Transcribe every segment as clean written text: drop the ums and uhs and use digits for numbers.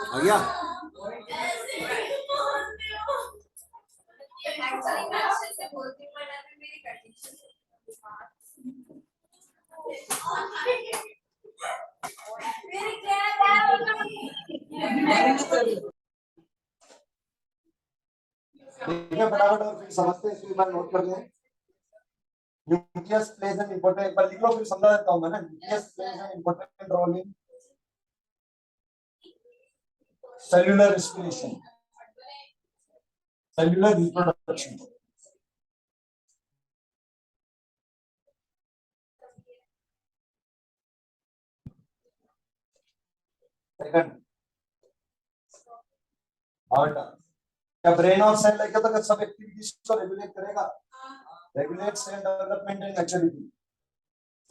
आ गया? देखिए फटाफट और फिर समझते हैं, इसके बाद नोट कर लें। न्यूक्लियस प्लेज एन इंपॉर्टेंट, एक बार लिख लो फिर समझा देता हूं मैं ना। Nucleus plays an important role in cellular respiration, cellular reproduction. Second, और क्या ब्रेन और सेल लेके तो सब एक्टिविटीज को रेगुलेट करेगा, regulate cell development and maturity.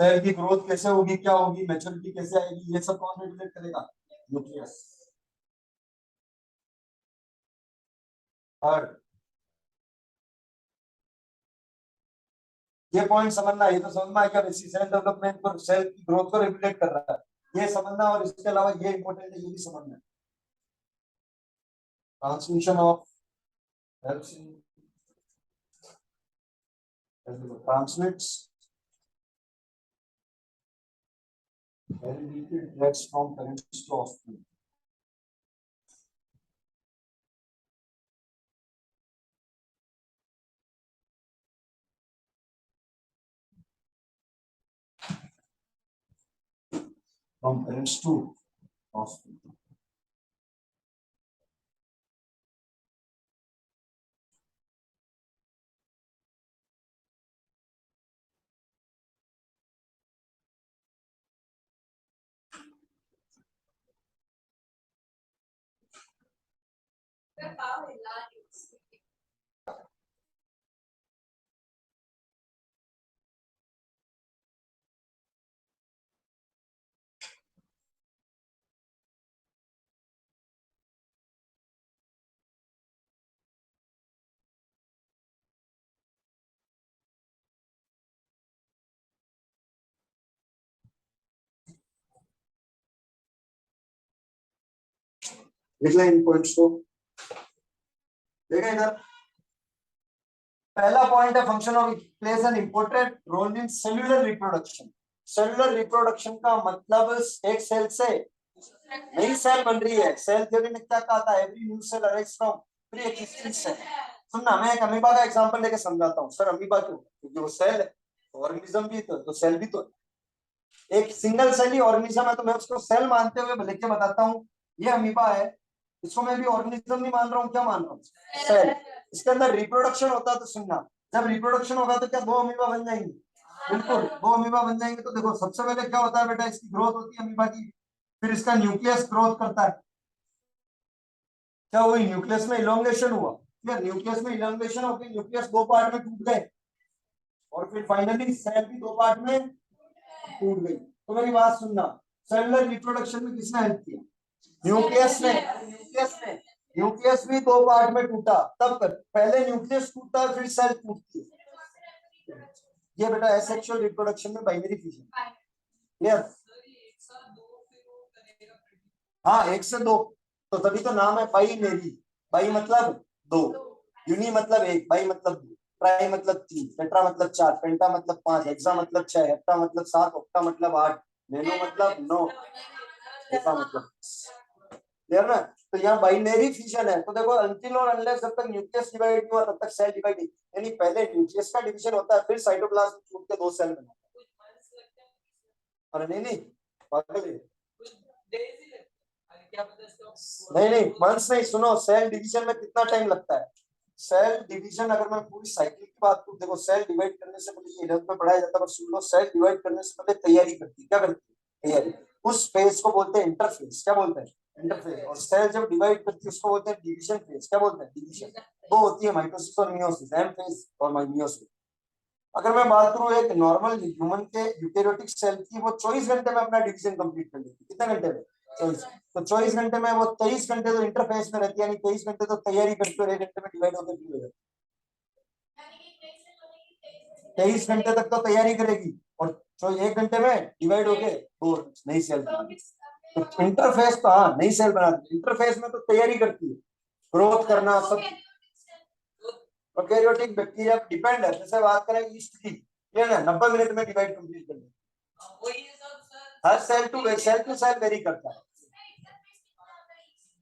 Cell की ग्रोथ कैसे होगी, क्या होगी, मैच्योरिटी कैसे आएगी, ये सब कौन रेगुलेट करेगा? न्यूक्लियस। और ये पॉइंट समझना, ये तो समझना है क्या सेल डेवलपमेंट को, सेल की ग्रोथ को रेगुलेट कर रहा है, ये समझना। और इसके अलावा ये इंपॉर्टेंट है, ये भी समझना है। Transmission of transmits hereditary traits from parents to offspring. From parents to offspring. लिखना इन पॉइंट्स को, देखा इधर। पहला पॉइंट है function of plays an important role in cellular reproduction. Cellular reproduction का मतलब एक सेल से नई सेल बन रही है। सेल थ्योरी में क्या कहा था? Every new cell arise from pre existing cell. सुनना, मैं एक अमीबा का एग्जांपल लेके समझाता हूँ। सर अमीबा क्यों? क्योंकि वो सेल है, ऑर्गेनिज्म भी तो सेल भी तो एक सिंगल सेल ही ऑर्गेनिज्म है, तो मैं उसको सेल मानते हुए लिख के बताता हूँ ये अमीबा है। इसको मैं भी ऑर्गेनिज्म नहीं मान रहा हूँ, क्या मान रहा हूँ? सेल। इसके अंदर रिप्रोडक्शन होता है, तो सुनना, जब रिप्रोडक्शन होगा तो क्या दो अमीबा बन जाएंगे? बिल्कुल, दो अमीबा बन जाएंगे। तो देखो सबसे पहले क्या होता है बेटा, इसकी ग्रोथ होती है अमीबा की, फिर इसका न्यूक्लियस ग्रोथ करता है। क्या हुई? न्यूक्लियस में इलोंगेशन हुआ। क्या न्यूक्लियस में इलोंगेशन होकर न्यूक्लियस दो पार्ट में टूट गए, और फिर फाइनली सेल भी दो पार्ट में टूट गई। तो मेरी बात सुनना, सेलुलर रिप्रोडक्शन में किसने हेल्प किया? न्यूक्लियस ने। न्यूक्लियस भी दो पार्ट में टूटा, तब कर पहले न्यूक्लियस टूटता है फिर सेल टूटती है। ये बेटा एसेक्सुअल रिप्रोडक्शन में बाइनरी फिशन। क्लियर? हाँ, एक से दो, तो तभी तो नाम है बाइनरी। बाई मतलब दो, यूनी मतलब एक, बाई मतलब दो, ट्राई मतलब तीन, टेट्रा मतलब चार, पेंटा मतलब पांच, हेक्सा मतलब छह, हेप्टा मतलब सात, ऑक्टा मतलब आठ, नैनो मतलब नौ, डेका मतलब। क्लियर ना? तो यहाँ बाइनरी फिशन है। तो देखो अनटिल और अनलेस जब तक न्यूक्लियस डिवाइड नहीं हुआ तब तक सेल डिवाइड नहीं, यानी पहले न्यूक्लियस का डिवीजन होता है फिर साइटोप्लाज्म टूट के दो सेल बनता है। अरे नहीं नहीं, पागल है। नहीं नहीं, मंथ्स नहीं, सुनो, सेल डिवीजन में कितना टाइम लगता है? सेल डिवीजन, अगर मैं पूरी साइकिल की बात करूं, देखो सेल डिवाइड करने से पहले 11th में पढ़ाया जाता है, बस सुन लो, सेल डिवाइड करने से पहले तैयारी करती है। क्या करती है? तैयारी। उस फेज को बोलते हैं इंटरफेज। क्या बोलते हैं? इंटरफेज। और सेल जब डिवाइड करती है उसको बोलते हैं डिवीजन फेज। क्या बोलते हैं? डिवीजन। वो होती है माइटोसिस और मियोसिस, एम फेज और मियोसिस। अगर मैं बात करूं एक नॉर्मल ह्यूमन के यूकेरियोटिक सेल की, वो 24 घंटे में अपना डिवीजन कंप्लीट कर लेती है। कितने घंटे में? 24। तो 24 घंटे में वो 23 घंटे तो इंटरफेस में रहती है, यानी 23 घंटे तो तैयारी करती है, और 1 घंटे में डिवाइड होकर फ्री हो जाती है। 23 घंटे तक तो तैयारी करेगी, और जो 1 घंटे में डिवाइड होके वो नई सेल बनेगी। तो इंटरफेस तो हाँ नई सेल बनाती है, इंटरफेस में तो तैयारी करती है, ग्रोथ करना सब। प्रोकैरियोटिक बैक्टीरिया डिपेंड है, जैसे बात करें ईस्ट की, ये ना 90 मिनट में डिवाइड कंप्लीट कर देती, हर सेल टू सेल वेरी करता है।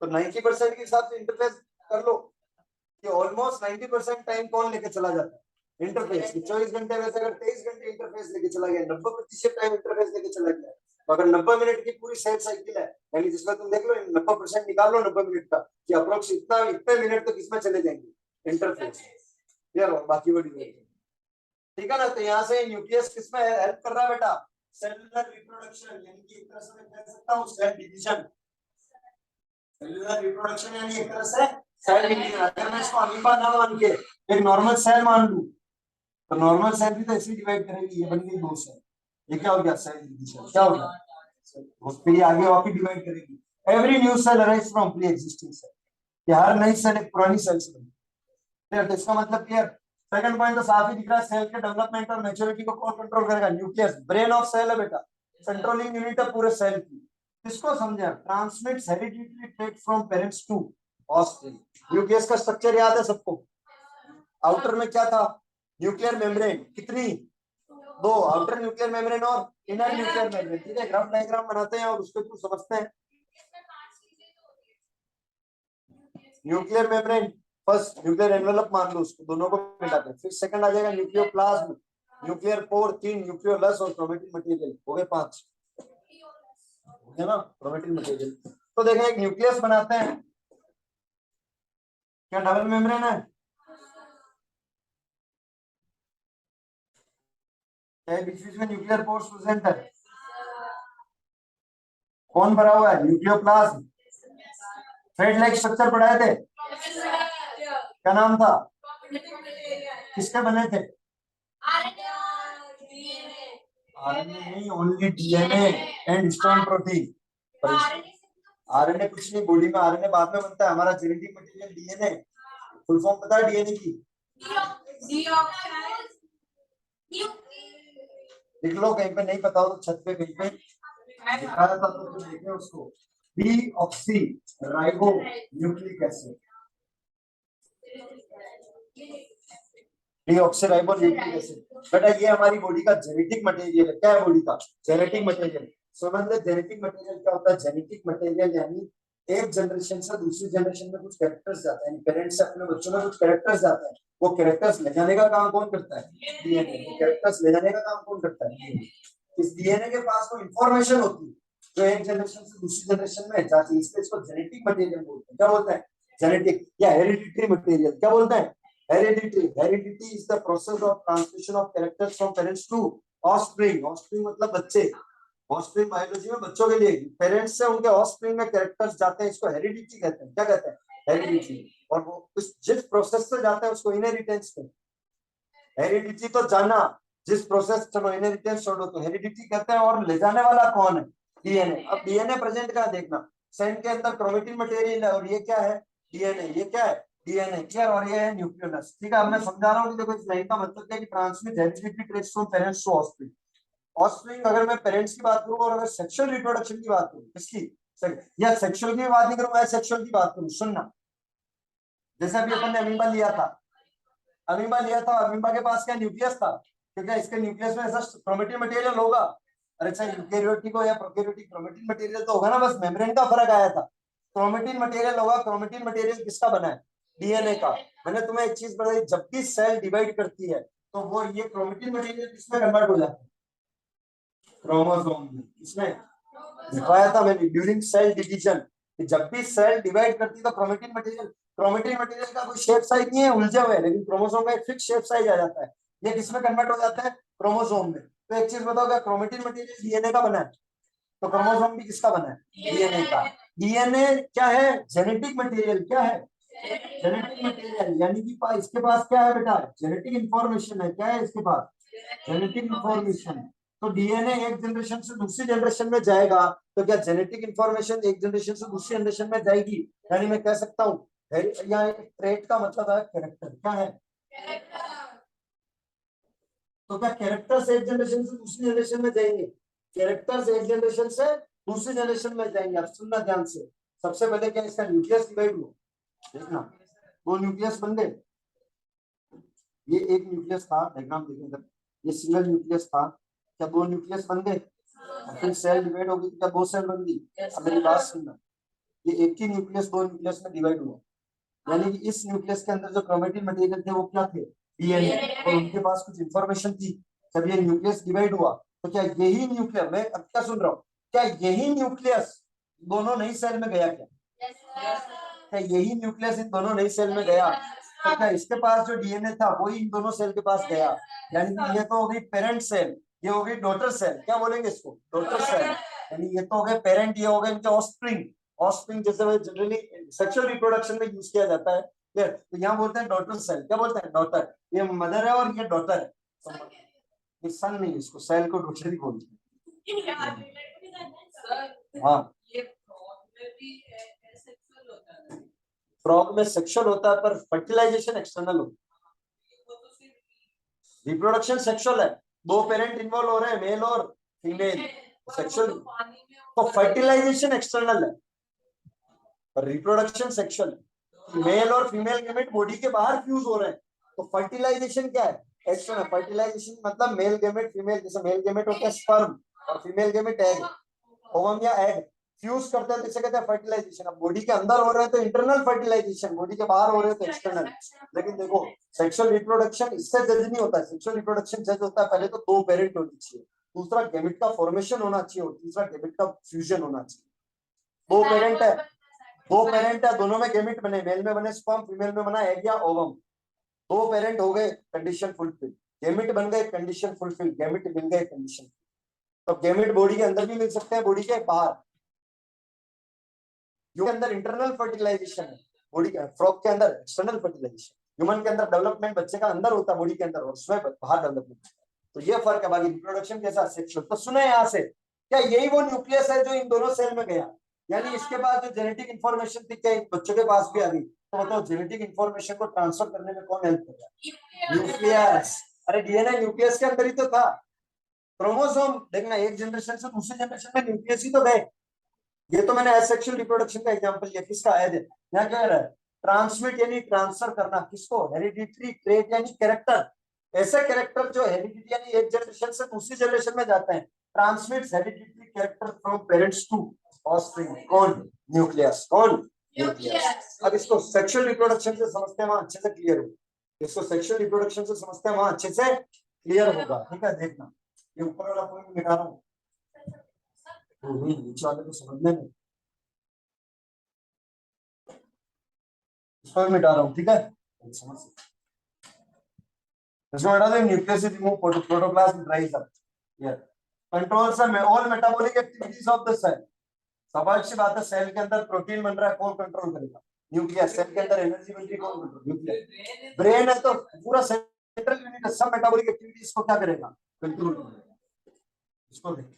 तो 90% के हिसाब से इंटरफेस कर लो कि ऑलमोस्ट 90% टाइम कौन लेके चला जाता है, इंटरफेस। 24 घंटे में से अगर 23 घंटे इंटरफेस लेके चला गया, 90% टाइम इंटरफेस लेके चला गया, तो अगर 90 मिनट की पूरी सेल साइकिल है, यानी जिसमें तुम देख लो 90% निकाल लो 90 मिनट का, कि अप्रोक्स इतने मिनट तो किसमें चले जाएंगे, इंटरफेस। यार बाकी बड़ी ठीक है ना। तो यहाँ से न्यूक्लियस किसमें हेल्प कर रहा है बेटा, सेलुलर रिप्रोडक्शन, यानी कि एक तरह से मैं कह सकता हूँ सेल डिवीजन। सेलुलर रिप्रोडक्शन यानी एक तरह से सेल डिवीजन। अगर मैं इसको अमीबा ना मान के एक नॉर्मल सेल मान लूं, तो नॉर्मल सेल भी तो ऐसे डिवाइड करेगी, ये बन गई दो सेल, ये क्या हो गया, सेल डिवीजन। क्या हो गया, फिर आगे वापस डिवाइड करेगी। Every new cell arise from pre existing cell, ये हर नई सेल एक पुरानी सेल से बनी। तो इसका मतलब क्लियर। सेकंड पॉइंट तो साफ ही दिख रहा है, सेल के डेवलपमेंट और मैच्योरिटी को कौन कंट्रोल करेगा, न्यूक्लियस, ब्रेन ऑफ सेल है बेटा, कंट्रोलिंग यूनिट है पूरे सेल की। इसको समझा, transmits hereditary trait from parents to offspring. Nucleus का स्ट्रक्चर याद है सबको, आउटर में क्या था, न्यूक्लियर मेम्ब्रेन, कितनी, दो, आउटर न्यूक्लियर मेम्ब्रेन और इनर न्यूक्लियर मेम्ब्रेन। ठीक है, ग्राफ डायग्राम बनाते हैं और उसके थ्रू समझते हैं। Nuclear membrane first, nuclear envelope मान लो उसको, दोनों को मिलाते हैं। फिर सेकंड आ जाएगा न्यूक्लियोप्लाज्म, न्यूक्लियर पोर 3, न्यूक्लियोलस और क्रोमेटिन मटेरियल, हो गए 5, है ना, क्रोमेटिन मटेरियल। तो देखें एक न्यूक्लियस बनाते हैं, क्या डबल मेम्ब्रेन है, क्या बीच बीच में न्यूक्लियर पोर्स प्रेजेंट है, कौन भरा हुआ है, न्यूक्लियोप्लाज्म। थ्रेड लाइक स्ट्रक्चर पढ़ाए थे, क्या नाम था, किसके बने थे, आरएनए नहीं, only DNA and strong protein. RNA कुछ नहीं, बॉडी में आरएनए बाद में बनता है, हमारा genetic material DNA. Full form पता है डीएनए की, लिख लो कहीं पे, नहीं पता हो तो छत पे कहीं पे दिखाया था तो देखें उसको, deoxy ribo nucleic acid, deoxyribo nucleic acid. बेटा ये हमारी बॉडी का जेनेटिक मटेरियल है, क्या है बॉडी का जेनेटिक मटेरियल। समझ ले जेनेटिक मटेरियल क्या होता है, जेनेटिक मटेरियल यानी एक जनरेशन से दूसरी जनरेशन में कुछ कैरेक्टर्स जाते हैं, पेरेंट्स से अपने बच्चों में कुछ कैरेक्टर्स जाते हैं, वो कैरेक्टर्स ले जाने का काम कौन करता है, डीएनए। वो कैरेक्टर्स ले जाने का काम कौन करता है, डीएनए। इस डीएनए के पास कोई इंफॉर्मेशन होती है जो एक जनरेशन से दूसरी जनरेशन में जाती है, इसको जेनेटिक मटेरियल बोलते हैं। क्या बोलते हैं, जेनेटिक या हेरिडिटरी मटेरियल, क्या बोलते हैं, heredity। heredity is the process of transmission of characters from parents to offspring। offspring मतलब बच्चे, offspring बायोलॉजी में बच्चों के लिए, पेरेंट्स से उनके offspring में कैरेक्टर्स जाते हैं, इसको हेरिडिटी कहते हैं। क्या कहते हैं, हेरिडिटी। और वो उस जिस प्रोसेस से जाते हैं उसको इनहेरिटेंस कहते हैं। हेरिडिटी तो जाना, जिस प्रोसेस, चलो इनहेरिटेंस छोड़ो, तो हेरिडिटी कहते हैं। और ले जाने वाला कौन है, डीएनए। अब डीएनए प्रेजेंट का देखना, सेल के अंदर क्रोमेटिन मटेरियल है और ये क्या है, डीएनए। ये क्या है, डीएनए, क्लियर। और ये है न्यूक्लियोलस। ठीक है, अब मैं समझा रहा हूँ कि देखो इस लाइन का मतलब क्या है कि transmit hereditary traits from parents to offspring. Offspring अगर मैं पेरेंट्स की बात करूं और अगर सेक्सुअल रिप्रोडक्शन की बात करूं, किसकी, या सेक्सुअल की बात नहीं करूं, मैं सेक्सुअल की बात करूं, सुनना। जैसे अभी अपन ने अमीबा लिया था, अमीबा लिया था, अमीबा के पास क्या न्यूक्लियस था, क्योंकि इसके न्यूक्लियस में ऐसा क्रोमेटिन मटेरियल होगा। अरे अच्छा, यूकेरियोटिक हो या प्रोकैरियोटिक, क्रोमेटिन मटेरियल तो होगा ना, बस मेम्ब्रेन का फर्क आया था। क्रोमेटिन मटेरियल होगा, क्रोमेटिन मटेरियल किसका बना है, डीएनए का। मैंने तुम्हें एक चीज बताई, जब भी सेल डिवाइड करती है तो वो ये क्रोमेटिन मटेरियल किसमें कन्वर्ट हो जाता है, क्रोमोसोम में। इसमें दिखाया था मैंने ड्यूरिंग सेल डिवीजन, जब भी सेल डिवाइड करती है तो क्रोमेटिन मटेरियल का कोई शेप साइज नहीं है, उलझे हुए है, लेकिन क्रोमोसोम का एक फिक्स शेप साइज आ जाता है। ये किसमें कन्वर्ट हो जाता है, क्रोमोसोम में। तो एक चीज बताओ, क्या क्रोमेटिन मटेरियल डीएनए का बना है, तो क्रोमोसोम भी किसका बना है, डीएनए का। डीएनए क्या है, जेनेटिक मटेरियल। क्या है, जेनेटिक मटेरियल, यानी कि इसके पास क्या है बेटा, जेनेटिक इंफॉर्मेशन है। क्या है इसके पास, जेनेटिक इंफॉर्मेशन। तो डीएनए एक जनरेशन से दूसरी जनरेशन में जाएगा, तो क्या जेनेटिक इंफॉर्मेशन एक जनरेशन से दूसरी जनरेशन में जाएगी, यानी मैं कह सकता हूँ यहाँ ट्रेट का मतलब है कैरेक्टर। क्या है, तो क्या कैरेक्टर्स एक जनरेशन से दूसरी जनरेशन में जाएंगे, कैरेक्टर्स एक जनरेशन से दूसरी जनरेशन में जाएंगे, आप सुनना ध्यान से। सबसे पहले क्या इसका न्यूक्लियस डिवाइड हुआ, देखना दो न्यूक्लियस बन गए, ये एक न्यूक्लियस था, डायग्राम देखें इधर, ये सिंगल न्यूक्लियस था, क्या दो न्यूक्लियस बन गए, फिर सेल डिवाइड होगी, क्या दो सेल बन गई। अब मेरी बात सुनना, ये एक ही न्यूक्लियस दो न्यूक्लियस में डिवाइड हुआ, यानी कि इस न्यूक्लियस के अंदर जो क्रोमेटिन मटेरियल थे वो क्या थे, डीएनए, और उनके पास कुछ इंफॉर्मेशन थी। जब ये न्यूक्लियस डिवाइड हुआ तो क्या यही न्यूक्लियस, मैं अब क्या सुन रहा हूँ, क्या यही न्यूक्लियस दोनों नई सेल में गया, क्या यही न्यूक्लियस इन दोनों नई सेल में गया, तो क्या इसके पास जो डीएनए था वही इन दोनों सेल के पास गया, यानी कि ये तो हो गई पेरेंट सेल, ये हो गई डॉटर सेल, क्या बोलेंगे इसको, डॉटर सेल, यानी ये तो हो गए पेरेंट, ये हो गए इनके ऑफस्प्रिंग, ऑफस्प्रिंग जैसे जनरली सेक्सुअल रिप्रोडक्शन में यूज किया जाता है, तो यहाँ बोलते हैं डॉटर सेल, क्या बोलते हैं डॉटर, ये मदर है और ये डॉटर है, तो ये सन नहीं, इसको सेल को डॉटर ही बोलते हैं। हाँ फ्रॉग में सेक्सुअल होता है पर फर्टिलाइजेशन एक्सटर्नल होता है, रिप्रोडक्शन सेक्सुअल है, दो पेरेंट इन्वॉल्व हो रहे हैं, मेल और फीमेल, सेक्सुअल, तो फर्टिलाइजेशन एक्सटर्नल है पर रिप्रोडक्शन सेक्सुअल है, मेल और फीमेल गेमेट बॉडी के बाहर फ्यूज हो रहे हैं, तो फर्टिलाइजेशन क्या है, एक्सटर्नल। फर्टिलाइजेशन मतलब मेल गेमेट फीमेल, जैसे मेल गेमेट होता है स्पर्म और फीमेल गेमेट एग, ओवम या एग फ्यूज करते हैं, तो इसे कहते हैं फर्टिलाइजेशन। अब बॉडी के अंदर हो रहे हैं तो इंटरनल फर्टिलाइजेशन, बॉडी के बाहर हो रहे हैं तो एक्सटर्नल। लेकिन देखो सेक्सुअल रिप्रोडक्शन इससे जज नहीं होता है, सेक्सुअल रिप्रोडक्शन जज होता है पहले तो दो पेरेंट होनी चाहिए, दूसरा गेमेट का फॉर्मेशन होना चाहिए और तीसरा गेमेट का फ्यूजन होना चाहिए। दो पेरेंट है, दो पेरेंट है, दोनों में गेमेट बने, मेल में बने स्पर्म, फीमेल में बना एग या ओवम, दो पेरेंट हो गए, कंडीशन फुलफिल, गेमेट बन गए, कंडीशन फुलफिल, गेमेट मिल गए, कंडीशन। तो गेमेट बॉडी के अंदर भी मिल सकते हैं, बॉडी के बाहर, के अंदर इंटरनल फर्टिलाइजेशन है, बॉडी के फ्रॉग के अंदर एक्सटर्नल फर्टिलाइजेशन, ह्यूमन के अंदर डेवलपमेंट बच्चे का अंदर होता है बॉडी के अंदर और उसमें बाहर डेवलपमेंट, तो ये फर्क है। बाकी रिप्रोडक्शन के साथ सेक्सुअल, तो सुने यहाँ से, क्या यही वो न्यूक्लियस है जो इन दोनों सेल में गया, यानी इसके बाद जो जेनेटिक इंफॉर्मेशन थी क्या बच्चों के पास भी आ गई, तो बताओ जेनेटिक इंफॉर्मेशन को ट्रांसफर करने में कौन हेल्प कर रहा है, न्यूक्लियस। अरे डीएनए न्यूक्लियस के अंदर ही तो था, क्रोमोसोम देखना एक जनरेशन से दूसरी जनरेशन में न्यूक्लियस ही तो गए, ये तो मैंने एसेक्सुअल रिप्रोडक्शन का एग्जांपल लिया, किसका है यहाँ क्या रहा है, ट्रांसमिट यानी ट्रांसफर करना, किसको, हेरिडिटरी ट्रेट यानी कैरेक्टर, ऐसे कैरेक्टर जो हेरिडिटी यानी एक जनरेशन से दूसरी जनरेशन में जाते हैं, transmits hereditary character from parents to offspring, कौन, न्यूक्लियस, कौन, न्यूक्लियस। अब इसको सेक्सुअल रिप्रोडक्शन से समझते हैं वहां अच्छे से क्लियर हो, इसको सेक्सुअल रिप्रोडक्शन से समझते हैं वहां अच्छे से क्लियर होगा, ठीक है। देखना ये ऊपर वाला पॉइंट मिटा रहा हूँ, नीचे वाले को समझने में, इसको मिटा रहा हूँ, ठीक है, समझ, इसमें हटा दें, nucleus is remove, protoplasm dries up, here controls all metabolic activities of the cell. स्वाभाविक सी बात है, सेल के अंदर प्रोटीन बन रहा है, कौन कंट्रोल करेगा, न्यूक्लियस। सेल के अंदर एनर्जी बन रही है, कौन कंट्रोल, न्यूक्लियस। ब्रेन है तो पूरा सेंट्रल यूनिट है, सब मेटाबॉलिक एक्टिविटीज को क्या करेगा, कंट्रोल करेगा। इसको देखिए,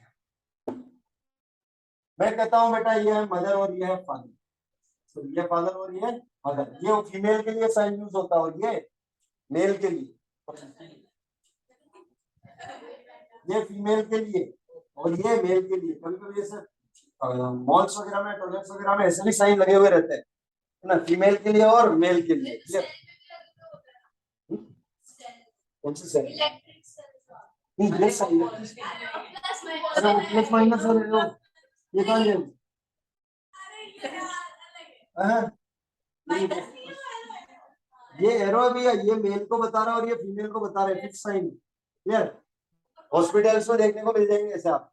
मैं कहता हूं बेटा ये है मदर और ये है फादर, तो ये फादर और ये मदर, ये फीमेल के लिए साइन यूज होता है और ये मेल के लिए, ये फीमेल के लिए और ये मेल के लिए। कभी कभी ऐसे मॉल्स वगैरह में, टॉयलेट्स वगैरह में ऐसे भी साइन लगे हुए रहते हैं, है ना, फीमेल के लिए और मेल के लिए। कौन सी सेल, नहीं ये सही है, अरे वो प्लस माइनस है वो, ये कौन है, ये एरो भी है, ये मेल को बता रहा है और ये फीमेल को बता रहा है, फिक्स साइन, क्लियर। हॉस्पिटल्स में देखने को मिल जाएंगे ऐसे आप,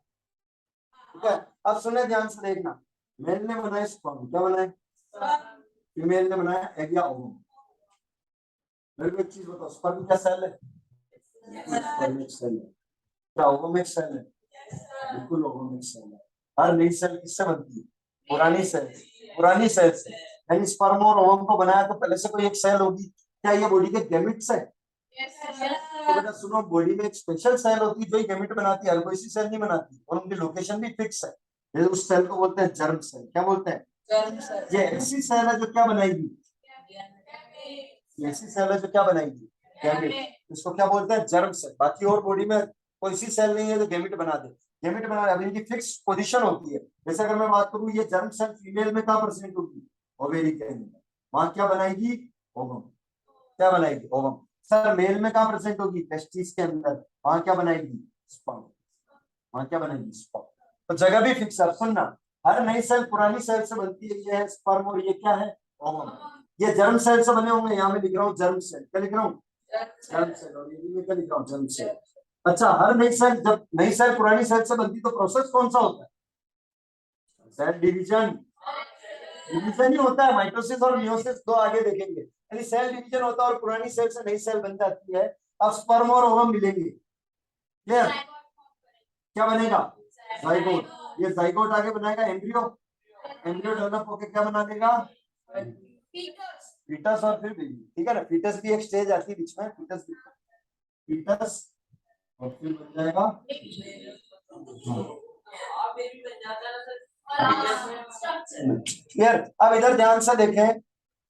ठीक है। अब सुने ध्यान से देखना, मेल ने बनाया स्पर्म, क्या बनाया, फीमेल ने बनाया एग या ओवम। मेरे को एक चीज बताओ, स्पर्म क्या सेल है, स्पर्म एक सेल है, क्या ओवम एक सेल है, बिल्कुल ओवम एक सेल है। हर नई सेल किससे बनती है, पुरानी सेल, पुरानी सेल से, यानी स्पर्म और ओवम को बनाया तो पहले से कोई एक सेल होगी, क्या ये बॉडी के गैमेट्स है, तो बेटा सुनो, बॉडी में एक स्पेशल सेल होती है जो गैमेट बनाती है, हर कोई सी सेल नहीं बनाती, और उनकी लोकेशन भी फिक्स है, ये उस सेल को बोलते हैं जर्म सेल, क्या बोलते हैं, ये ऐसी सेल है जो क्या बनाएगी, ऐसी सेल है जो क्या बनाएगी, गैमेट, इसको क्या बोलते हैं, जर्म सेल। बाकी और बॉडी में कोई सी सेल नहीं है जो गैमेट बना दे, गैमेट बना रहे हैं, अब इनकी फिक्स पोजीशन होती है। जैसे अगर मैं बात करूं, ये जर्म सेल फीमेल में कहां प्रेजेंट होगी? ओवेरी के अंदर। वहां क्या बनाएगी? ओवम। क्या बनाएगी? ओवम। सर मेल में कहां प्रेजेंट होगी? टेस्टिस के अंदर। वहां क्या बनाएगी? स्पर्म। वहां क्या बनाएगी? स्पर्म। तो जगह भी फिक्स है। सुनना, हर नई सेल पुरानी सेल से बनती है, ये है स्पर्म और ये क्या है? ओवम। ये जर्म सेल से बने होंगे, यहाँ में लिख रहा हूँ जर्म सेल। क्या लिख रहा हूँ? Germ cell. और ये भी क्या लिख रहा हूँ? Germ cell. अच्छा, हर नई सेल, जब नई सेल पुरानी सेल से बनती तो प्रोसेस कौन सा होता है? Cell division. डिवीजन ही होता है। माइटोसिस और मियोसिस दो आगे देखेंगे, यानी सेल डिवीजन होता है और पुरानी सेल से नई सेल बन जाती है। अब स्पर्म और ओवम मिलेंगे। क्लियर? क्या बनेगा? जाइगोट। ये जाइगोट आगे बनाएगा एम्ब्रियो। एम्ब्रियो डेवलप होकर क्या बना देगा? फीटस और फिर बेबी। ठीक है ना? फीटस भी एक स्टेज आती है बीच में, फीटस फीटस और फिर बन जाएगा। क्लियर? अब इधर ध्यान से देखें,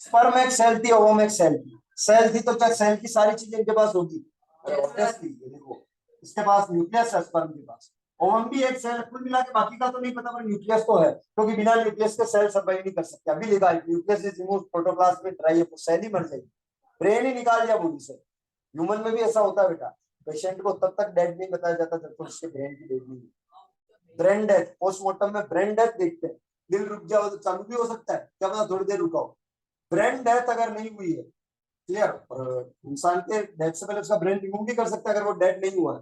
स्पर्म एक सेल थी, ओवम एक सेल थी। सेल थी तो क्या सेल की सारी चीजें इनके पास होगी? ऑब्वियसली। देखो, इसके पास न्यूक्लियस है, स्पर्म के पास। ओवम भी एक सेल, कुल मिला के बाकी का तो नहीं पता, पर न्यूक्लियस तो है, क्योंकि बिना न्यूक्लियस के सेल सर्वाइव नहीं कर सकते। अभी लिखा है न्यूक्लियस इज रिमूव्ड, प्रोटोप्लाज्म में ड्राई है, सेल ही मर जाएगी। ब्रेन ही निकाल दिया बॉडी से। ह्यूमन में भी ऐसा होता है बेटा। पेशेंट को तब तक डेड नहीं बताया जाता जब तक उसके ब्रेन की डेड नहीं। ब्रेन डेथ, पोस्टमार्टम में ब्रेन डेथ देखते हैं। दिल रुक जाओ तो चालू भी हो सकता है, क्या पता थोड़ी देर रुका हो। ब्रेन डेथ अगर नहीं हुई है, क्लियर, इंसान के डेथ से पहले उसका ब्रेन रिमूव भी कर सकता है अगर वो डेड नहीं हुआ है।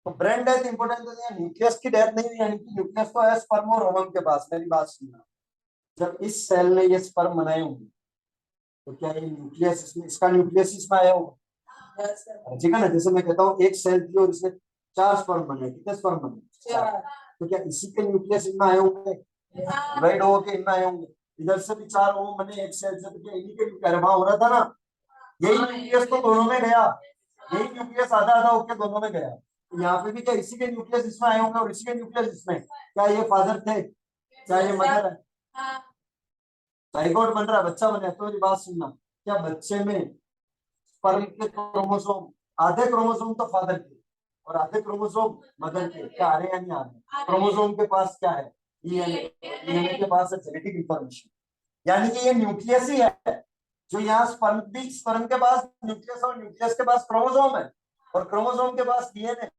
तो ब्रेन डेथ इंपॉर्टेंट है। न्यूक्लियस की डेथ नहीं हुई, यानी कि न्यूक्लियस तो है स्पर्म और ओवम के पास। मेरी बात सुनना, जब इस सेल ने ये स्पर्म बनाए होंगे तो क्या ये न्यूक्लियस इसमें, इसका न्यूक्लियस इसमें आया होगा? ठीक है ना? जैसे मैं कहता हूँ एक सेल थी और इसमें 4 स्पर्म बने, कितने स्पर्म बने? 4। तो क्या इसी के न्यूक्लियस इनमें आए होंगे? डिवाइड हो के इनमें आए होंगे। इधर से भी 4 ओवम बने एक सेल से, तो क्या इन्हीं के न्यूक्लियस हो रहा था ना? यही न्यूक्लियस तो दोनों में गया, यही न्यूक्लियस आधा आधा होकर दोनों में गया। तो यहाँ पे भी क्या इसी के न्यूक्लियस इसमें आए होंगे और इसी के न्यूक्लियस इसमें? क्या ये फादर थे? क्या ये मदर है? जाइगोट बन रहा है, बच्चा बने। तो मेरी बात सुनना, क्या बच्चे में स्पर्म के क्रोमोसोम, आधे क्रोमोसोम तो फादर के और आधे क्रोमोसोम मदर के, क्या आ रहे हैं या नहीं आ रहे? क्रोमोसोम के पास क्या है? डीएनए। डीएनए के पास है जेनेटिक इंफॉर्मेशन, यानी कि ये न्यूक्लियस ही है। जो यहाँ स्पर्म, भी स्पर्म के पास न्यूक्लियस और न्यूक्लियस के पास क्रोमोसोम है और क्रोमोसोम के पास डीएनए।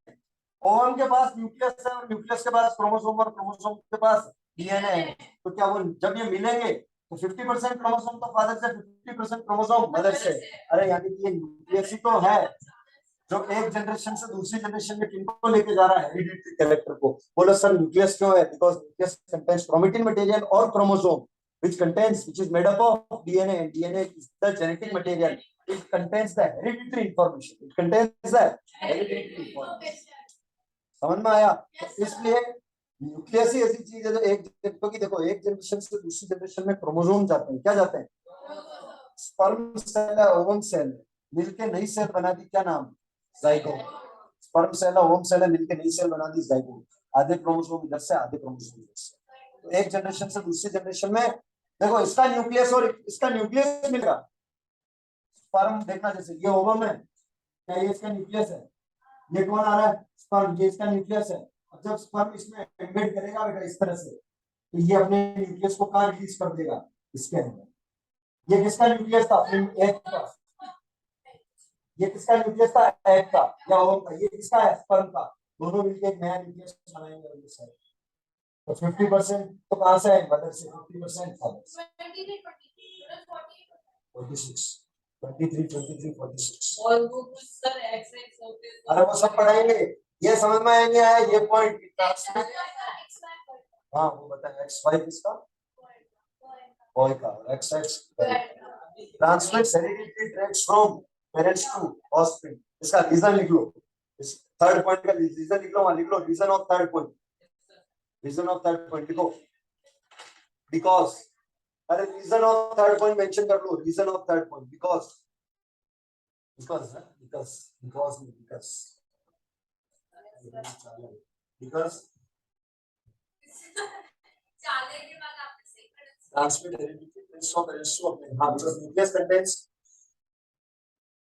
ओवम के पास न्यूक्लियस है और न्यूक्लियस के पास क्रोमोसोम और क्रोमोसोम के पास डीएनए है। तो क्या वो जब ये मिलेंगे तो 50% क्रोमोसोम तो फादर से, 50% क्रोमोसोम मदर से। अरे यानी कि ये न्यूक्लियस ही तो है जो एक जनरेशन से दूसरी जनरेशन में किनको लेके जा रहा है? हेरिडिटरी कैरेक्टर को। बोलो सर न्यूक्लियस क्यों है? Because nucleus contains chromatin material और chromosome which is made up of DNA, and DNA is the genetic material. It contains the hereditary information. It contains the hereditary information. समझ में आया? इसलिए nucleus ही ऐसी चीज है जो एक, क्योंकि देखो एक जनरेशन से दूसरी जनरेशन में क्रोमोसोम जाते हैं। क्या जाते हैं? स्पर्म सेल है, ओवम सेल है, मिलके नई सेल बना दी, क्या नाम? जाइगोट। स्पर्म सेल है, ओवम सेल है, मिलके नई सेल बना दी, जाइगोट। आधे क्रोमोसोम इधर से, आधे क्रोमोसोम इधर से। तो एक जनरेशन से दूसरी जनरेशन में देखो इसका न्यूक्लियस और इसका न्यूक्लियस मिलेगा। स्पर्म देखना, जैसे ये ओवम है, क्या ये इसका न्यूक्लियस है? ये कौन आ रहा है? स्पर्म, ये इसका न्यूक्लियस है। अब जब स्पर्म इसमें एम्बेड करेगा बेटा इस तरह से, तो ये अपने न्यूक्लियस को कहाँ रिलीज कर देगा? इसके अंदर। ये किसका न्यूक्लियस था? एग का। ये किसका न्यूक्लियस था? एग का या ओवम का। ये किसका है? स्पर्म का। दोनों मिलकर एक नया न्यूक्लियस बनाएंगे। तो 50% तो कहां से है? मदर से। 50% फादर से। 46, 23, 23, 46। और वो कुछ सर एक्स होते हैं। अरे वो सब पढ़ाएंगे, ये समझ में नहीं आया ये पॉइंट। हाँ वो बताएं, एक्स वाई किसका? बॉय का। X X transmits hereditary traits from parents to offspring. इसका रीजन लिख लो, इस थर्ड पॉइंट का रीजन लिख लो, वहां लिख लो reason of third point. Reason of third point लिखो, बिकॉज। अरे reason of third point mention कर लो, reason of third point because. because transmit heredity traits from parents to अपने। हाँ because nucleus contains,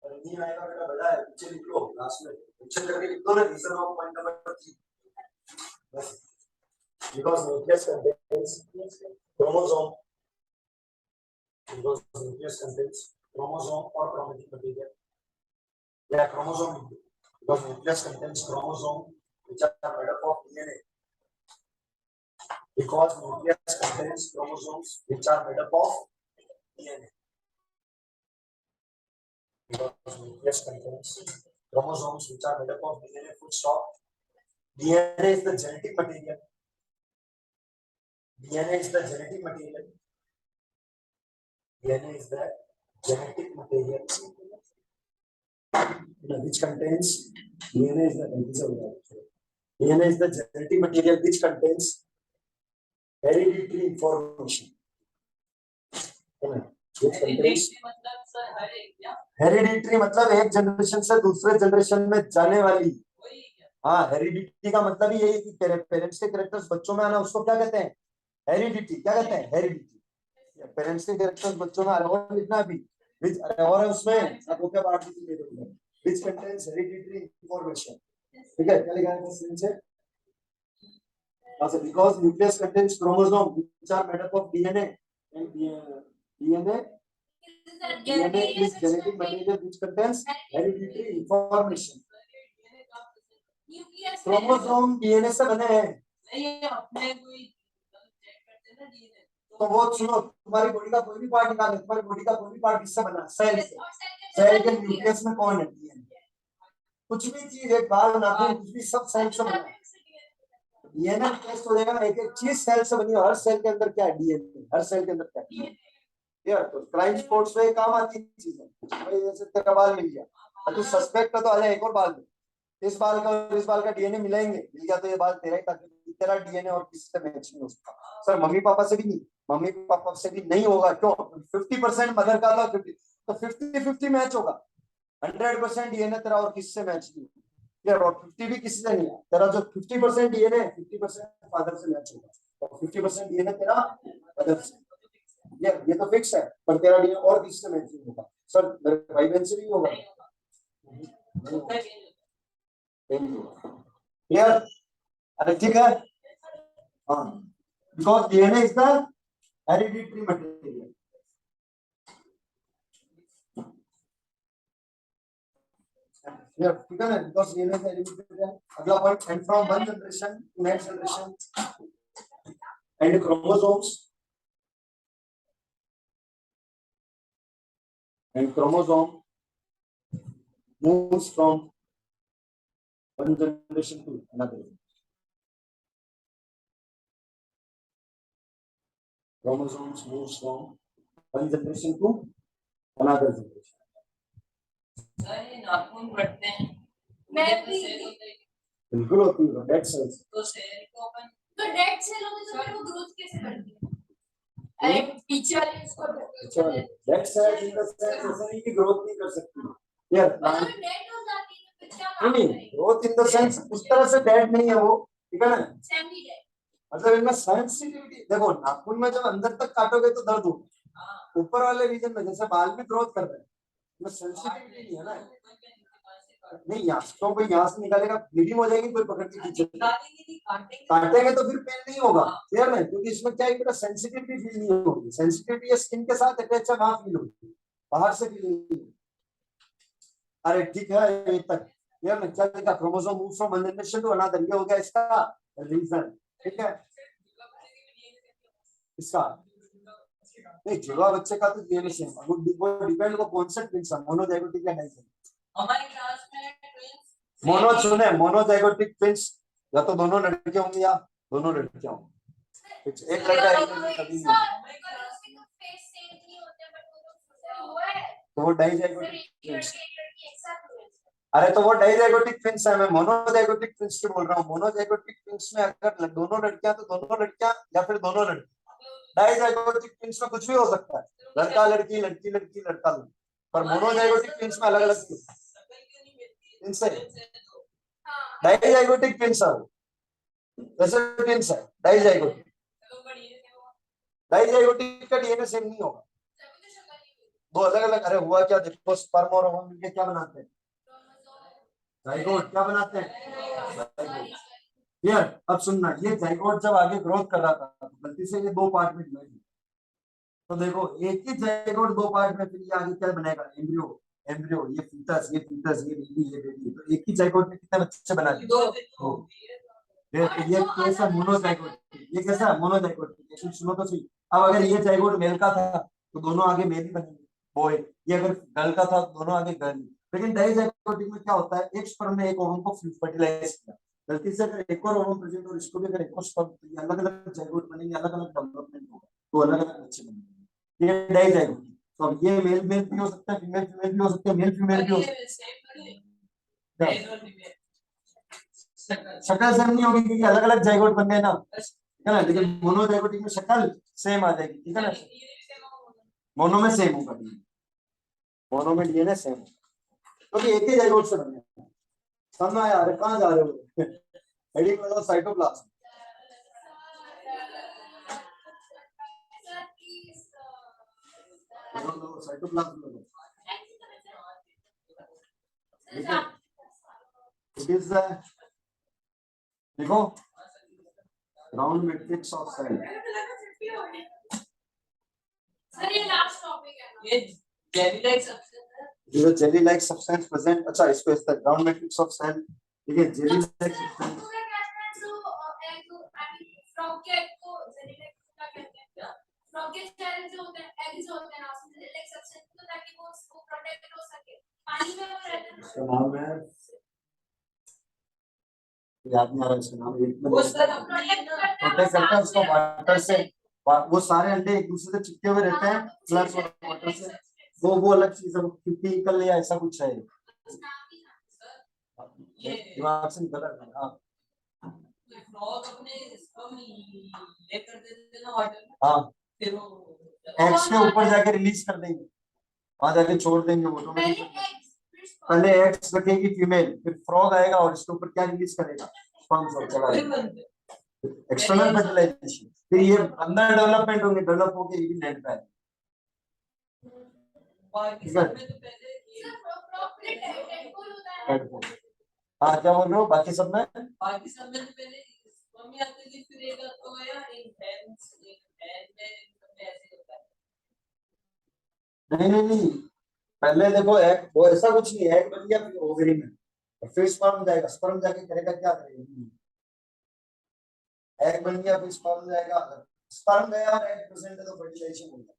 नहीं आएगा बेटा, बड़ा है, पीछे लिख लो लास्ट में, मेंशन करके लिख दो ना reason of point number 3। Because nucleus contains chromosome. Because nucleus contains chromosome or chromatic material. Yeah, chromosome. Because nucleus contains chromosome which are made up of DNA. Because nucleus contains chromosomes which are made up of DNA. Because nucleus contains chromosomes which are made up of DNA. Full stop. DNA is the genetic material. DNA is the genetic material. DNA is the genetic material which contains DNA is the genetic material which contains hereditary information. Hereditary मतलब एक generation से दूसरे generation में जाने वाली। हाँ, heredity का मतलब ही यही कि पेरेंट्स के कैरेक्टर्स बच्चों में आना, उसको क्या कहते हैं? हेरिडिटी। क्या कहते हैं? हेरिडिटी। पेरेंट्स के कैरेक्टर्स बच्चों में आ रहा है, और लिखना भी विच और है उसमें आपको क्या बात दे दूंगा, विच कंटेन्स हेरिडिटरी इंफॉर्मेशन। ठीक है, क्या लिखा है क्वेश्चन से? अच्छा, because nucleus contains chromosome which are made up of DNA and DNA is genetic material which contains hereditary information. Chromosome DNA से बने हैं। तो वो सुनो, तुम्हारी बॉडी का कोई भी पार्ट निकालो, तुम्हारी बॉडी का कोई भी पार्ट किससे बना? सेल से। सेल के न्यूक्लियस में कौन है? डीएनए। कुछ भी चीज, एक बाल, नाखून, कुछ भी सब सेल से बना है। डीएनए टेस्ट हो जाएगा, एक एक चीज सेल से बनी है। हर सेल के अंदर क्या है? डीएनए। हर सेल के अंदर क्या है? यार, तो क्राइम स्पोर्ट्स में काम आती चीज है। भाई जैसे तेरा बाल मिल गया, तो सस्पेक्ट है तो आ जाए एक और बाल दे। इस बाल का और इस बाल का डीएनए मिलाएंगे, मिल गया तो ये बाल तेरा ही, ताकि तेरा डीएनए और किसी से मैच नहीं हो सकता। सर मम्मी पापा से भी नहीं, मम्मी पापा से भी नहीं होगा। क्यों? 50% मदर का था, 50 तो 50-50 मैच होगा। 100% डीएनए तेरा और किसी से मैच नहीं यार, और 50 भी किसी से नहीं है। तेरा जो 50% डीएनए 50% फादर से मैच होगा, और 50% डीएनए तेरा मदर से। ये तो फिक्स है, पर तेरा डीएनए और किसी से मैच नहीं होगा। सर मेरे भाई बहन से भी होगा। क्लियर? अरे ठीक है। हाँ, because DNA is the hereditary material. ठीक है ना, बिकॉज डीएनए इज हेरिडिटरी है। अगला point, and from one generation to next generation and chromosomes and chromosome moves from one generation to another. Chromosomes moves from one generation to another generation. नाखून बढ़ते हैं। बिल्कुल होती है डेड सेल्स। तो cell को अपन तो डेड सेल होगी तो फिर वो ग्रोथ कैसे करती है? अरे पीछे वाले इसको dead cells in the sense ऐसा नहीं कि ग्रोथ नहीं कर सकती यार, मतलब डेड हो जाती है तो फिर क्या नहीं, ग्रोथ इन द सेंस उस तरह से डेड नहीं है वो। ठीक है ना, सेमी डेड। मतलब इनमें सेंसिटिविटी देखो, नाखून में जब अंदर तक काटोगे तो दर्द होगा। ऊपर वाले रीजन में जैसे बाल में ग्रोथ कर रहे हैं, इसमें सेंसिटिविटी नहीं है ना। नहीं, यहाँ तो कोई यहाँ से निकालेगा, ब्लीडिंग हो जाएगी, कोई पकड़ के खींचे काटेंगे तो फिर पेन नहीं होगा। क्लियर है? क्योंकि इसमें क्या है, सेंसिटिविटी फील नहीं होगी। सेंसिटिविटी स्किन के साथ अटैच है, वहां फील होगी, बाहर से फील नहीं होगी। अरे ठीक है, ये तक क्लियर है? क्या लिखा? Chromosome moves from one generation to another, ये हो गया इसका रीजन। ठीक है, इसका नहीं, जुड़वा बच्चे का तो डीएनए सेम है, वो डिपेंड वो कौन सा ट्विंस है, मोनोजाइगोटिक या डाइजाइगोटिक। हमारी क्लास में ट्विंस मोनो सुने, मोनोजाइगोटिक ट्विंस या तो दोनों लड़के होंगे या दोनों लड़कियां होंगी। एक लड़का एक लड़की कभी नहीं होगा, तो वो डाइजाइगोटिक ट्विंस। अरे तो वो डाइजाइगोटिक ट्विंस है, मैं मोनोजाइगोटिक ट्विंस की बोल रहा हूँ। मोनोजाइगोटिक ट्विंस में अगर दोनों लड़कियां तो दोनों लड़कियां, या फिर दोनों लड़के। डाइजाइगोटिक ट्विंस में कुछ भी हो सकता है, लड़का लड़की, लड़की लड़की, लड़का लड़का। पर मोनोजाइगोटिक ट्विंस में अलग अलग इनसे डाइजाइगोटिक ट्विंस है, जैसे ट्विंस है डाइजाइगोटिक। डाइजाइगोटिक का डीएनए सेम नहीं होगा, दो अलग अलग। अरे हुआ क्या, देखो स्पर्म और ओवम मिलके क्या बनाते हैं? जाइगोट। क्या बनाते हैं? यार अब सुनना, ये जाइगोट जब आगे ग्रोथ कर रहा था तो गलती से ये दो पार्ट में डिवाइड हुआ। तो देखो एक ही जाइगोट दो पार्ट में, फिर ये आगे क्या बनेगा, एम्ब्रियो, एम्ब्रियो, ये फीटस, ये फीटस, ये बेबी, ये बेबी। तो एक ही जाइगोट में कितने बच्चे बना लिए, दो दो। ये कैसा मोनोजाइगोट, ये कैसा मोनोजाइगोट। सुनो तो सही, अब अगर ये जाइगोट मेल का था तो दोनों आगे मेल ही बनेंगे, बॉय। ये अगर गर्ल का था तो दोनों आगे गर्ल। लेकिन डाइजाइगोटिक में क्या होता है, एक स्पर्म ने एक ओवम को फर्टिलाइज किया, गलती से अगर एक और ओवम प्रेजेंट और इसको भी अगर एक और स्पर्म, तो ये अलग अलग जाइगोट बनेंगे, अलग अलग डेवलपमेंट होगा, तो अलग अलग बच्चे बनेंगे। ये डाइजाइगोटिक। तो अब ये मेल मेल भी हो सकता है, फीमेल फीमेल भी हो सकता है, मेल फीमेल भी हो सकता है। शक्ल सेम नहीं होगी क्योंकि अलग अलग जाइगोट बन गए ना, है ना। लेकिन मोनोजाइगोटिक में शक्ल सेम आ जाएगी, ठीक है ना। मोनो में सेम होगा, मोनो में डीएनए सेम होगा क्योंकि एक ही जाइगोट से बने हैं। समझ आया, अरे कहाँ जा रहे हो हेडिंग वाला साइटोप्लाज्म। साइटोप्लाज्म इट इज देखो ground matrix of cell. Sir ये लास्ट टॉपिक है ना, ये जेली लाइक सब्सटेंस जो जेली लाइक सब्सटेंस प्रेजेंट, अच्छा इसको इस तरह ग्राउंड मैट्रिक्स ऑफ सेल, ठीक है। जेली लाइक सब्सटेंस फ्रॉग के एग को जेली लाइक क्या कहते हैं, फ्रॉग के शेल जो होते हैं, एग जो होते हैं ना, उसमें जेली लाइक सब्सटेंस तो ताकि वो प्रोटेक्ट हो सके पानी में, वो रहते हैं। इसका नाम है, याद नहीं आ रहा इसका नाम, एक में वो सर प्रोटेक्ट करता है उसको वाटर से। वो सारे अंडे एक दूसरे से चिपके हुए रहते हैं प्लस वाटर से, वो अलग चीज है, क्यूटिकल या ऐसा कुछ है, दिमाग से निकल रहा है। हाँ फ्रॉग अपने स्पर्म लेकर देते हैं ना वाटर में, हाँ, फिर वो एग्स के ऊपर जाके रिलीज कर देंगे, वहां जाके छोड़ देंगे वो ऑटोमेटिक। पहले एग्स रखेगी फीमेल, फिर फ्रॉग आएगा और इसके ऊपर क्या रिलीज करेगा, स्पर्म्स और चला जाएगा, एक्सटर्नल फर्टिलाइजेशन। फिर ये अंदर डेवलपमेंट होंगे, डेवलप होके ये भी लैंड पे आएगा, ठीक है। हाँ क्या बोल रहे हो, बाकी सब में तो पहले मम्मी आते थी, फिर एक तो आया एक हैंड में ऐसे होता है। नहीं, पहले देखो एग, वो ऐसा कुछ नहीं, एग बन गया फिर ओवरी में, और फिर स्पर्म जाएगा, स्पर्म जाके करेगा क्या करेगा, एग बन गया फिर स्पर्म जाएगा, स्पर्म गया और एग प्रेजेंट है तो फर्टिलाइजेशन हो गया।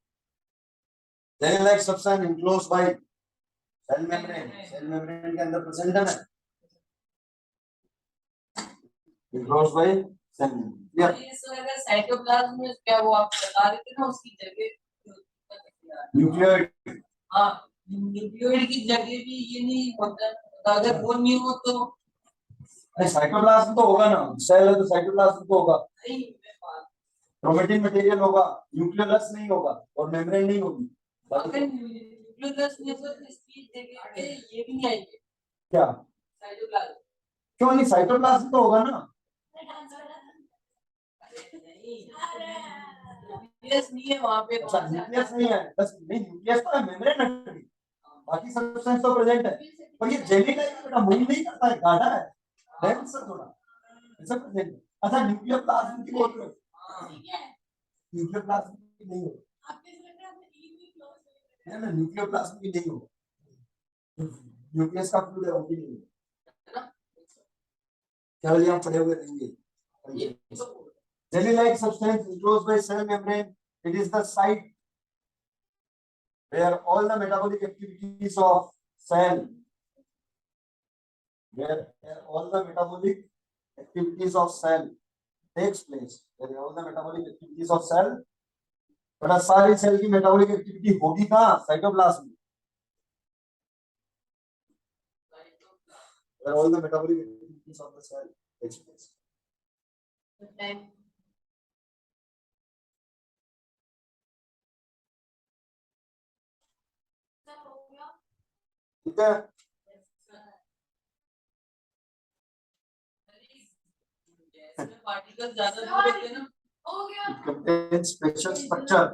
Jelly like substance enclosed by cell membrane, cell membrane के अंदर प्रेजेंट है ना, एनक्लोज्ड बाय सेल मेम्ब्रेन। ये सर अगर साइटोप्लाज्म में क्या वो आप बता रहे थे ना, उसकी जगह न्यूक्लियोइड, हाँ न्यूक्लियोइड की जगह भी ये नहीं होता, अगर वो नहीं हो तो साइटोप्लाज्म तो होगा ना, सेल है तो साइटोप्लाज्म तो होगा, नहीं। क्रोमेटिन मटेरियल होगा, न्यूक्लियस नहीं होगा और मेम्ब्रेन नहीं होगी। अगर न्यूक्लियस नहीं तो इसकी जगह पे ये भी नहीं आएंगे क्या, साइटोप्लाज्म, क्यों नहीं, साइटोप्लाज्म तो होगा ना। न्यूक्लियस नहीं है वहां पे, अच्छा न्यूक्लियस नहीं है, बस नहीं, न्यूक्लियस तो है, मेम्ब्रेन है, बाकी सब्सटेंस तो प्रेजेंट है। पर ये जेली टाइप बेटा मूव नहीं करता है, गाढ़ा है, डेंस है थोड़ा, ऐसा प्रेजेंट है। अच्छा न्यूक्लियर प्लाज्म की बोल रहे हो, न्यूक्लियर प्लाज्म की नहीं हो, ना न्यूक्लियर प्लाज्म की नहीं हो, न्यूक्लियस का फ्लूइड है वो भी नहीं है, केवल यहाँ पड़े हुए रहेंगे। Jelly like substance enclosed by cell membrane, it is the site where all the metabolic activities of cell, where all the metabolic activities of cell takes place, where all the metabolic activities of cell, बड़ा सारी cell की metabolic activity होगी कहाँ, cytoplasm में, where all the metabolic activities of the cell takes place। ठीक है, particle ज्यादा दूर होते हैं ना, it contains special structure,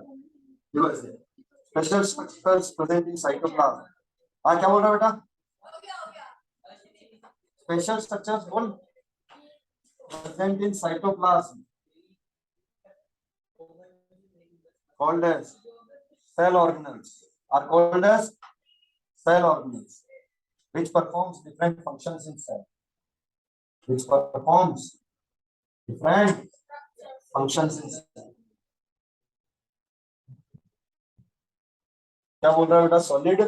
special structures present in cytoplasm। हाँ क्या बोल रहा बेटा, स्पेशल स्ट्रक्चर्स बोल, present in cytoplasm called as cell organelles are called as cell organelles which performs different functions in cell which performs different functions in cell. क्या बोल रहा है बेटा सॉलिड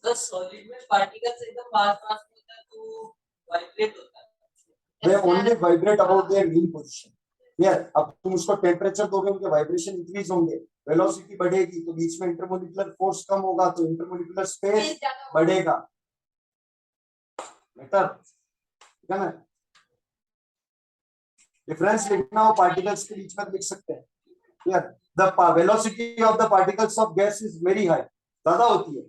तो सॉलिड में पार्टिकल्स एकदम पास पास में होता है तो वाइब्रेट होता है। they only vibrate about their mean position. यार अब तुम उसको टेम्परेचर दोगे उनके वाइब्रेशन इंक्रीज होंगे वेलोसिटी बढ़ेगी तो बीच में इंटरमोलिकुलर फोर्स कम होगा तो इंटरमोलिकुलर स्पेस बढ़ेगा बेटर ठीक है ना डिफरेंस लिखना हो पार्टिकल्स के बीच में लिख सकते हैं यार the velocity of the particles of gas is very high ज्यादा होती है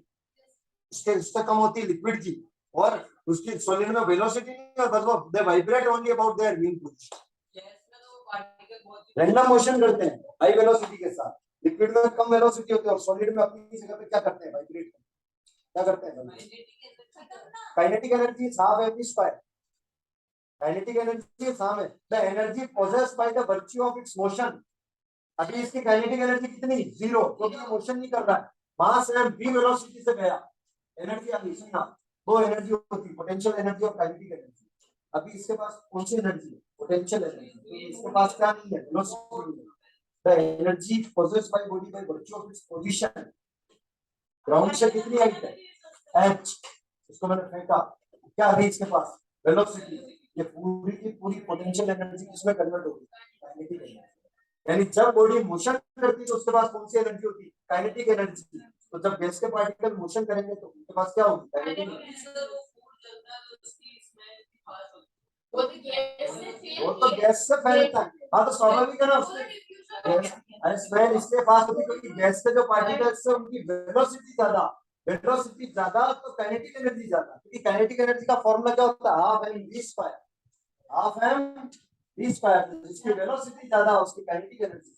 उससे कम होती है लिक्विड की और उसकी सॉलिड में वेलोसिटी नहीं है बस वो they vibrate only about their mean position gas में तो पार्टिकल बहुत रैंडम मोशन करते हैं हाई वेलोसिटी के साथ लिक्विड में कम वेलोसिटी होती है और सॉलिड में अपनी जगह पे क्या करते हैं वाइब्रेट क्या करते हैं kinetic energy is half M we square kinetic energy is half है the energy possessed by the virtue of its motion अभी इसकी काइनेटिक एनर्जी कितनी जीरो क्योंकि मोशन नहीं कर रहा है मास एम वी वेलोसिटी से गया एनर्जी अभी सुनना दो एनर्जी होती है पोटेंशियल एनर्जी और काइनेटिक एनर्जी अभी इसके पास कौन सी एनर्जी है पोटेंशियल एनर्जी इसके पास क्या नहीं है वेलोसिटी नहीं है the energy possessed by body by virtue of its position ground से कितनी हाइट है h इसको मैंने फेंका क्या अभी इसके पास वेलोसिटी ये पूरी की पूरी पोटेंशियल एनर्जी किसमें कन्वर्ट होगी काइनेटिक एनर्जी यानी जब बॉडी मोशन करती है तो उसके पास कौन सी एनर्जी होती है काइनेटिक एनर्जी तो जब गैस के पार्टिकल मोशन करेंगे तो उनके पास क्या होगी काइनेटिक एनर्जी वो तो गैस से फैलता है हाँ तो स्वाभाविक है ना उसके अरे स्मेल इसके पास होती है क्योंकि गैस के जो पार्टिकल्स है उनकी वेलोसिटी ज्यादा तो काइनेटिक एनर्जी ज्यादा क्योंकि काइनेटिक एनर्जी का फॉर्मूला क्या होता है half M we square half M we square जिसकी वेलोसिटी ज्यादा उसकी काइनेटिक एनर्जी